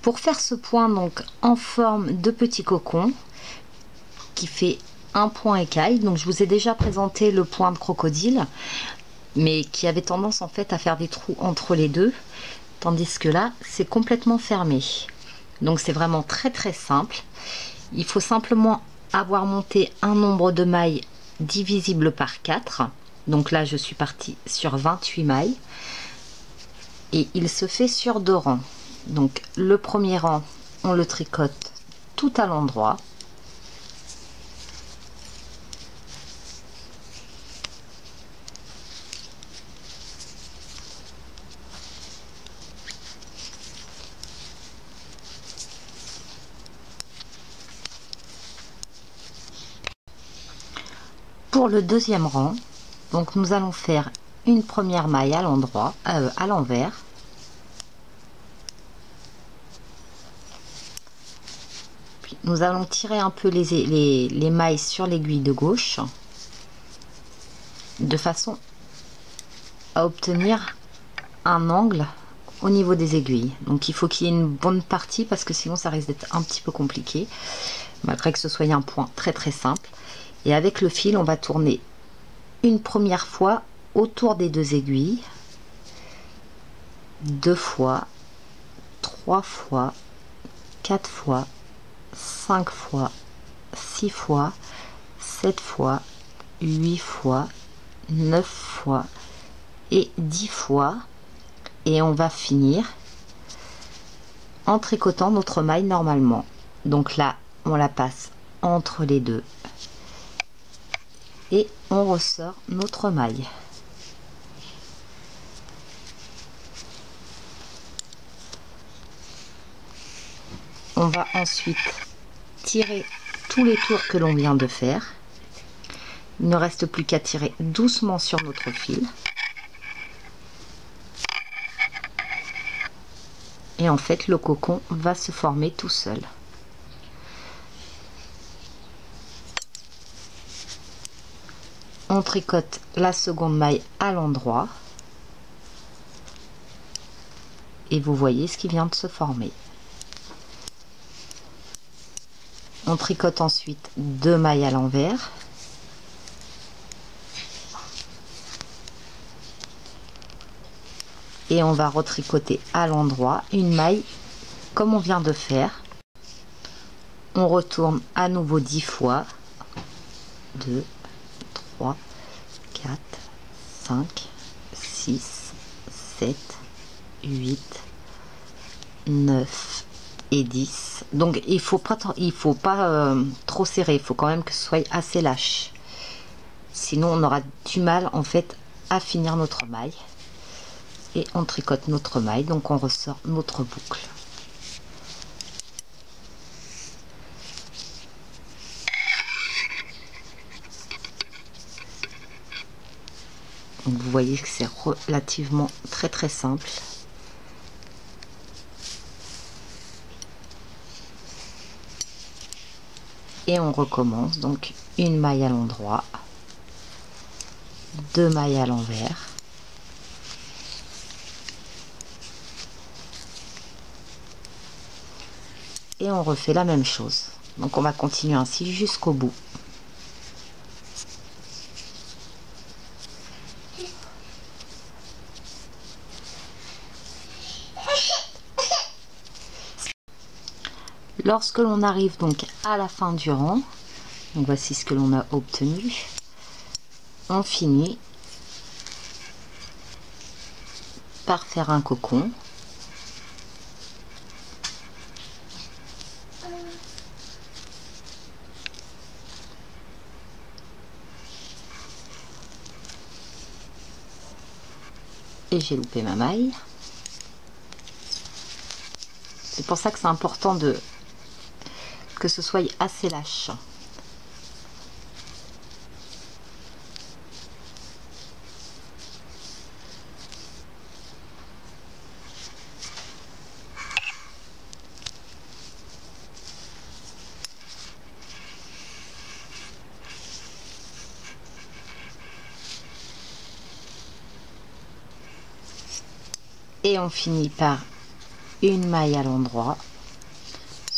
Pour faire ce point donc en forme de petit cocon qui fait un point écaille, donc je vous ai déjà présenté le point de crocodile, mais qui avait tendance en fait à faire des trous entre les deux, tandis que là c'est complètement fermé. Donc c'est vraiment très très simple. Il faut simplement avoir monté un nombre de mailles divisible par 4. Donc là je suis partie sur 28 mailles et il se fait sur 2 rangs. Donc le premier rang on le tricote tout à l'endroit. Pour le deuxième rang, donc nous allons faire une première maille à l'endroit, à l'envers. Puis nous allons tirer un peu les mailles sur l'aiguille de gauche, de façon à obtenir un angle au niveau des aiguilles. Donc il faut qu'il y ait une bonne partie parce que sinon ça risque d'être un petit peu compliqué, malgré que ce soit un point très très simple. Et avec le fil on va tourner une première fois autour des 2 aiguilles, 2 fois, 3 fois, 4 fois, 5 fois, 6 fois, 7 fois, 8 fois, 9 fois et 10 fois, et on va finir en tricotant notre maille normalement. Donc là on la passe entre les deux et on ressort notre maille. On va ensuite tirer tous les tours que l'on vient de faire. Il ne reste plus qu'à tirer doucement sur notre fil. Et en fait le cocon va se former tout seul. On tricote la seconde maille à l'endroit et vous voyez ce qui vient de se former. On tricote ensuite 2 mailles à l'envers. Et on va retricoter à l'endroit une maille comme on vient de faire. On retourne à nouveau 10 fois. 2, 3, 4, 5, 6, 7, 8, 9 et 10. Donc il faut pas trop serrer, il faut quand même que ce soit assez lâche. Sinon on aura du mal en fait à finir notre maille. Et on tricote notre maille, donc on ressort notre boucle. Donc vous voyez que c'est relativement très très simple. Et on recommence, donc une maille à l'endroit, 2 mailles à l'envers. Et on refait la même chose. Donc on va continuer ainsi jusqu'au bout. Lorsque l'on arrive donc à la fin du rang, donc voici ce que l'on a obtenu, on finit par faire un cocon. Et j'ai loupé ma maille. C'est pour ça que c'est important que ce soit assez lâche. Et on finit par une maille à l'endroit,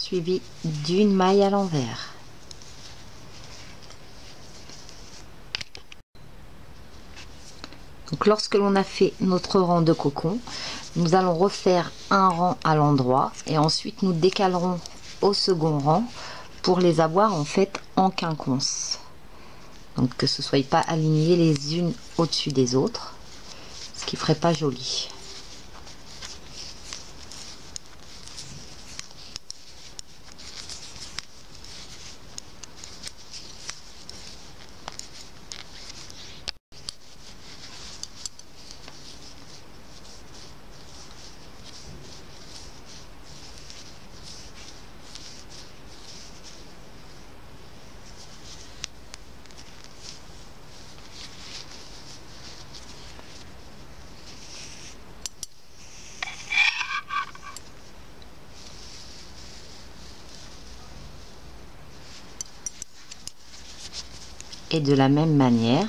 suivi d'une maille à l'envers. Donc lorsque l'on a fait notre rang de cocon, nous allons refaire un rang à l'endroit et ensuite nous décalerons au second rang pour les avoir en fait en quinconce. Donc que ce ne soit pas aligné les unes au-dessus des autres, ce qui ferait pas joli. Et de la même manière,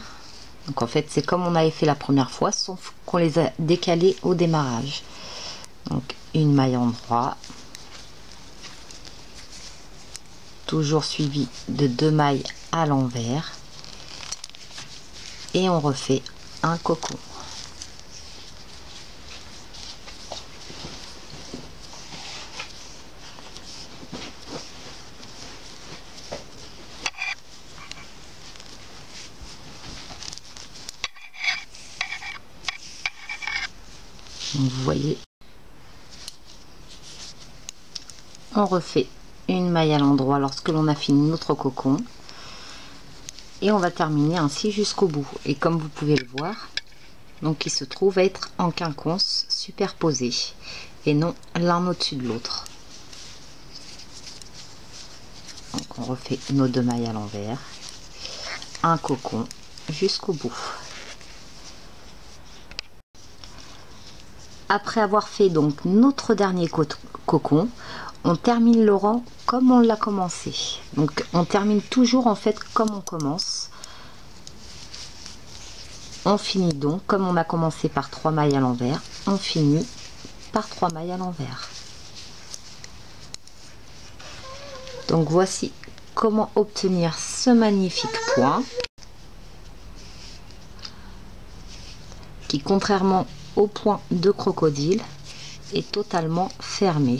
donc en fait c'est comme on avait fait la première fois, sauf qu'on les a décalés au démarrage. Donc une maille en droit, toujours suivi de 2 mailles à l'envers, et on refait un cocon. Donc vous voyez, on refait une maille à l'endroit lorsque l'on a fini notre cocon et on va terminer ainsi jusqu'au bout. Et comme vous pouvez le voir, donc il se trouve être en quinconce superposé et non l'un au-dessus de l'autre. Donc on refait nos 2 mailles à l'envers, un cocon jusqu'au bout. Après avoir fait donc notre dernier cocon, on termine le rang comme on l'a commencé. Donc on termine toujours en fait comme on commence. On finit donc comme on a commencé par 3 mailles à l'envers, on finit par 3 mailles à l'envers. Donc voici comment obtenir ce magnifique point qui, contrairement au point de crocodile, est totalement fermé.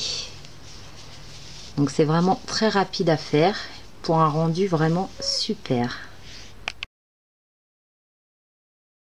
Donc c'est vraiment très rapide à faire pour un rendu vraiment super.